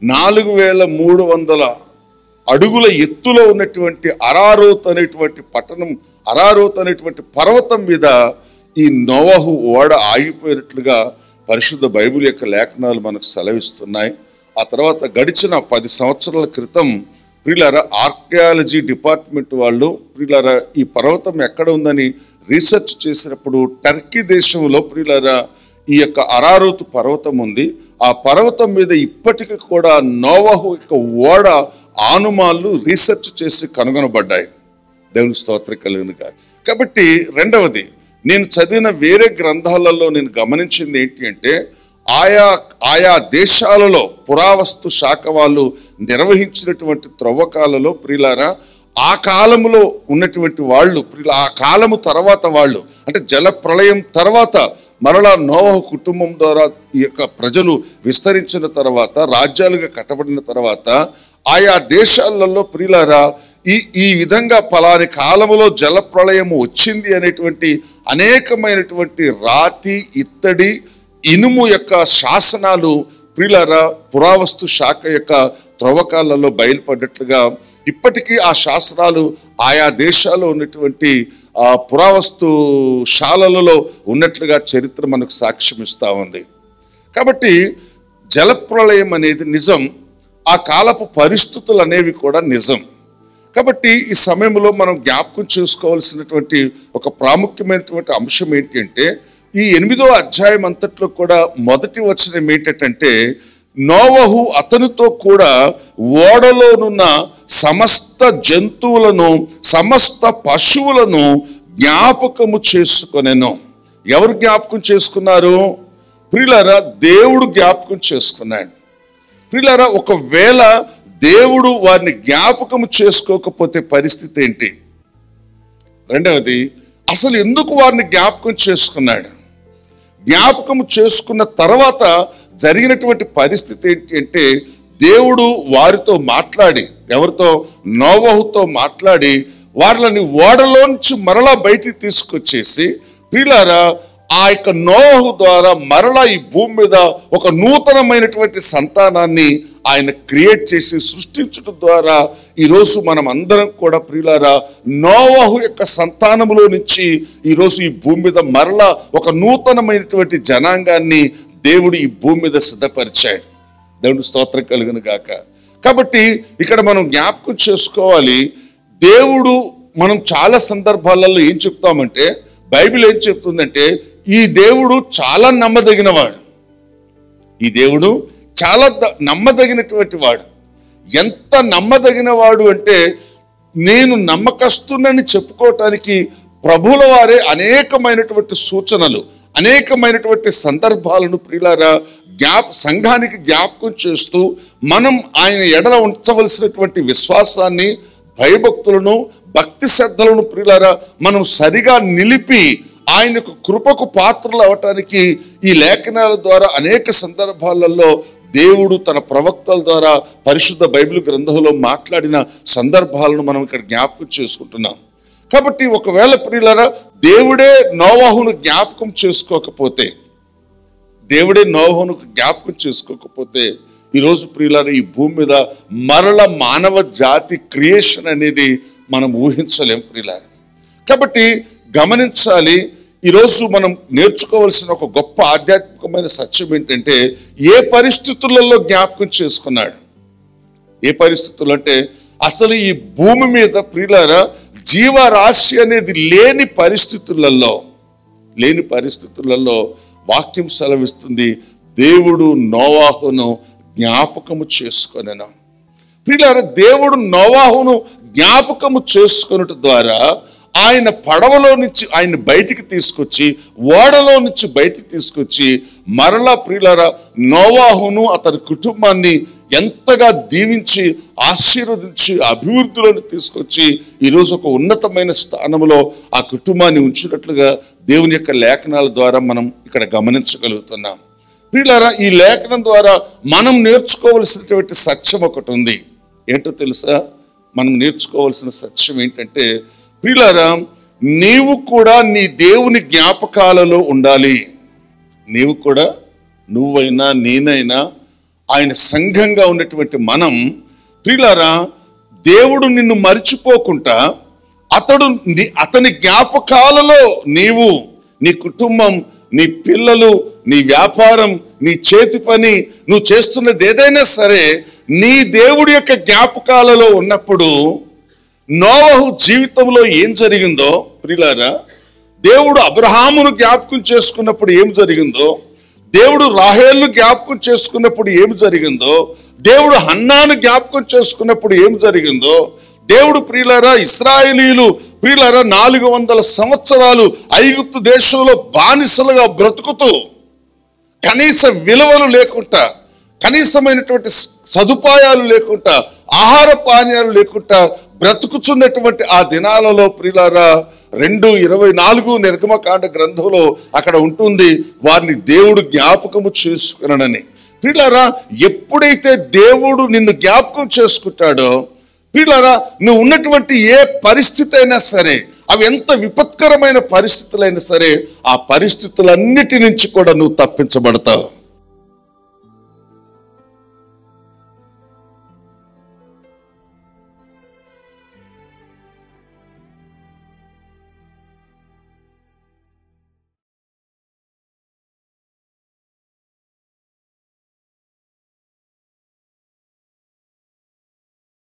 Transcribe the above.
4300 అడుగుల ఎత్తులో ఉన్నటువంటి అరారోత్ అనేటువంటి పట్టణం, అరారోత్ అనేటువంటి పర్వతం మీద ఈ నోవహు ఓడ ఆగిపోయినట్లుగా పరిశుద్ధ బైబిల్ యొక్క లేఖనాలు మనకు సెలవిస్తున్నాయి. ఆ తర్వాత గడిచిన 10 సంవత్సరాల క్రితం ప్రియులారా ఆర్కియాలజీ డిపార్ట్మెంట్ వాళ్ళు ప్రియులారా ఈ పర్వతం ఎక్కడ ఉందని రీసెర్చ్ చేసినప్పుడు టర్కీ దేశంలో ప్రియులారా ఈ యొక్క అరారోతు పర్వతం ఉంది. ఆ పర్వతం మీద ఇప్పటికీ కూడా నోవహు యొక్క ఓడ ఆనుమాలు రీసెర్చ్ చేసి కనుగొనబడ్డాయి. దేవుని స్తోత్రం కలుగును గాక. కాబట్టి రెండవది, నేను చదివిన వేరే గ్రంథాలలో నేను గమనించింది ఏంటి అంటే ఆయా దేశాలలో పురావస్తు శాఖ వాళ్ళు నిర్వహించినటువంటి త్రవ్వకాలలో ప్రియులారా ఆ కాలములో ఉన్నటువంటి వాళ్ళు ఆ కాలము తర్వాత వాళ్ళు అంటే జల ప్రళయం తర్వాత మరలా నోవహు కుటుంబం ద్వారా ఈ యొక్క ప్రజలు విస్తరించిన తర్వాత రాజ్యాలుగా కట్టబడిన తర్వాత ఆయా దేశాలలో ప్రియులారా ఈ విధంగా పలాని కాలములో జల ప్రళయము వచ్చింది అనేటువంటి అనేకమైనటువంటి రాతి, ఇత్తడి, ఇనుము యొక్క శాసనాలు ప్రియులారా పురావస్తు శాఖ యొక్క త్రవ్వకాలలో బయలుపడ్డట్లుగా ఇప్పటికీ ఆ శాస్త్రాలు ఆయా దేశాల్లో ఉన్నటువంటి పురావస్తు శాలలలో ఉన్నట్లుగా చరిత్ర మనకు సాక్ష్యం ఇస్తూ ఉంది. కాబట్టి జలప్రళయం అనేది నిజం, ఆ కాలపు పరిస్థితులు అనేవి కూడా నిజం. కాబట్టి ఈ సమయంలో మనం జ్ఞాపకం చేసుకోవాల్సినటువంటి ఒక ప్రాముఖ్యమైనటువంటి అంశం ఏంటి అంటే ఈ 8వ అధ్యాయం అంతట్లో కూడా మొదటి వచనం ఏంటంటే నోవహు అతనితో కూడా ఓడలోనున్న సమస్త జంతువులను సమస్త పశువులను జ్ఞాపకము చేసుకొనెను. ఎవరు జ్ఞాపకం చేసుకున్నారు? ప్రియులారా దేవుడు జ్ఞాపకం చేసుకున్నాడు. ప్రియులారా ఒకవేళ దేవుడు వారిని జ్ఞాపకము చేసుకోకపోతే పరిస్థితి ఏంటి? రెండవది, అసలు ఎందుకు వారిని జ్ఞాపకం చేసుకున్నాడు? జ్ఞాపకం చేసుకున్న తర్వాత జరిగినటువంటి పరిస్థితి ఏంటి అంటే దేవుడు వారితో మాట్లాడి, ఎవరితో? నోవహుతో మాట్లాడి వారిని ఓడలోంచి మరలా బయటికి తీసుకొచ్చేసి ప్రియులారా ఆ యొక్క నోవహు ద్వారా మరలా ఈ భూమి మీద ఒక నూతనమైనటువంటి సంతానాన్ని ఆయన క్రియేట్ చేసి సృష్టించడం ద్వారా ఈరోజు మనం అందరం కూడా ప్రియులారా నోవహు యొక్క సంతానములో నుంచి ఈరోజు ఈ భూమి మీద మరలా ఒక నూతనమైనటువంటి జనాంగాన్ని దేవుడు ఈ భూమి మీద సిద్ధపరిచాడు. దేవుడు స్తోత్రం కలుగును గాక. కాబట్టి ఇక్కడ మనం జ్ఞాపకం చేసుకోవాలి, దేవుడు మనం చాలా సందర్భాలలో ఏం చెప్తామంటే బైబిల్ ఏం చెప్తుందంటే ఈ దేవుడు చాలా నమ్మదగినవాడు, ఈ దేవుడు చాలా నమ్మదగినటువంటి వాడు. ఎంత నమ్మదగిన వాడు అంటే నేను నమ్మకస్తున్నని చెప్పుకోవటానికి ప్రభువుల వారే అనేకమైనటువంటి సూచనలు, అనేకమైనటువంటి సందర్భాలను ప్రియులారా సంఘానికి జ్ఞాపకం చేస్తూ మనం ఆయన ఎడల ఉంచవలసినటువంటి విశ్వాసాన్ని, భయభక్తులను, భక్తి శ్రద్ధలను ప్రియులారా మనం సరిగా నిలిపి ఆయనకు కృపకు పాత్రలు అవటానికి ఈ లేఖనాల ద్వారా అనేక సందర్భాలలో దేవుడు తన ప్రవక్తల ద్వారా పరిశుద్ధ బైబిల్ గ్రంథంలో మాట్లాడిన సందర్భాలను మనం ఇక్కడ జ్ఞాపకం చేసుకుంటున్నాం. కాబట్టి ఒకవేళ ప్రియులారా దేవుడే నోవహును జ్ఞాపకం చేసుకోకపోతే, దేవుడే నోవహును జ్ఞాపకం చేసుకోకపోతే ఈరోజు ప్రియులారా ఈ భూమి మీద మరల మానవ జాతి క్రియేషన్ అనేది మనం ఊహించలేం ప్రియులారా. కాబట్టి గమనించాలి, ఈరోజు మనం నేర్చుకోవాల్సిన ఒక గొప్ప ఆధ్యాత్మికమైన సత్యం ఏంటంటే ఏ పరిస్థితులలో జ్ఞాపకం చేసుకున్నాడు? ఏ పరిస్థితులు అంటే అసలు ఈ భూమి మీద ప్రియులారా జీవరాశి అనేది లేని పరిస్థితులలో వాక్యం సెలవిస్తుంది దేవుడు నోవాహును జ్ఞాపకము చేసుకొనెను. ప్రియులారా దేవుడు నోవాహును జ్ఞాపకము చేసుకొనుట ద్వారా ఆయన పడవలో నుంచి ఆయన బయటికి తీసుకొచ్చి, ఓడలో నుంచి బయటికి తీసుకొచ్చి మరలా ప్రియులారా నోవాహును అతని కుటుంబాన్ని ఎంతగా దీవించి ఆశీర్వదించి అభివృద్ధిలోకి తీసుకొచ్చి ఈరోజు ఒక ఉన్నతమైన స్థానంలో ఆ కుటుంబాన్ని ఉంచినట్లుగా దేవుని యొక్క లేఖనాల ద్వారా మనం ఇక్కడ గమనించగలుగుతున్నాం. ప్రియులారా ఈ లేఖనం ద్వారా మనం నేర్చుకోవలసినటువంటి సత్యం ఒకటి ఉంది. ఏంటో తెలుసా? మనం నేర్చుకోవాల్సిన సత్యం ఏంటంటే ప్రియులారా నీవు కూడా నీ దేవుని జ్ఞాపకాలలో ఉండాలి. నీవు కూడా, నువ్వైనా నేనైనా ఆయన సంఘంగా ఉన్నటువంటి మనం ప్రియులారా, దేవుడు నిన్ను మరిచిపోకుండా అతని జ్ఞాపకాలలో నీవు, నీ కుటుంబం, నీ పిల్లలు, నీ వ్యాపారం, నీ చేతి పని, నువ్వు చేస్తున్నది ఏదైనా సరే నీ దేవుడి యొక్క జ్ఞాపకాలలో ఉన్నప్పుడు నోవహు జీవితంలో ఏం జరిగిందో ప్రియులారా, దేవుడు అబ్రహామును జ్ఞాపకం చేసుకున్నప్పుడు ఏం జరిగిందో, దేవుడు రాహేలును జ్ఞాపకం చేసుకున్నప్పుడు ఏం జరిగిందో, దేవుడు హన్నాను జ్ఞాపకం చేసుకున్నప్పుడు ఏం జరిగిందో, దేవుడు ప్రియులారా ఇశ్రాయేలీయులు ప్రియులారా 400 సంవత్సరాలు ఐగుప్తు దేశంలో బానిసలుగా బ్రతుకుతూ కనీస విలువలు లేకుండా, కనీసమైనటువంటి సదుపాయాలు లేకుండా, ఆహార పానీయాలు లేకుండా బ్రతుకుచున్నటువంటి ఆ దినాలలో ప్రియులారా 2:24 నిర్గమకాండ గ్రంథంలో అక్కడ ఉంటుంది, వారిని దేవుడు జ్ఞాపకము చేసుకునని. ప్రియులారా, ఎప్పుడైతే దేవుడు నిన్ను జ్ఞాపకం చేసుకుంటాడో ప్రియులారా, నువ్వు ఉన్నటువంటి ఏ పరిస్థితి అయినా సరే, అవి ఎంత విపత్కరమైన పరిస్థితులైనా సరే, ఆ పరిస్థితులన్నిటి నుంచి కూడా నువ్వు తప్పించబడతావు.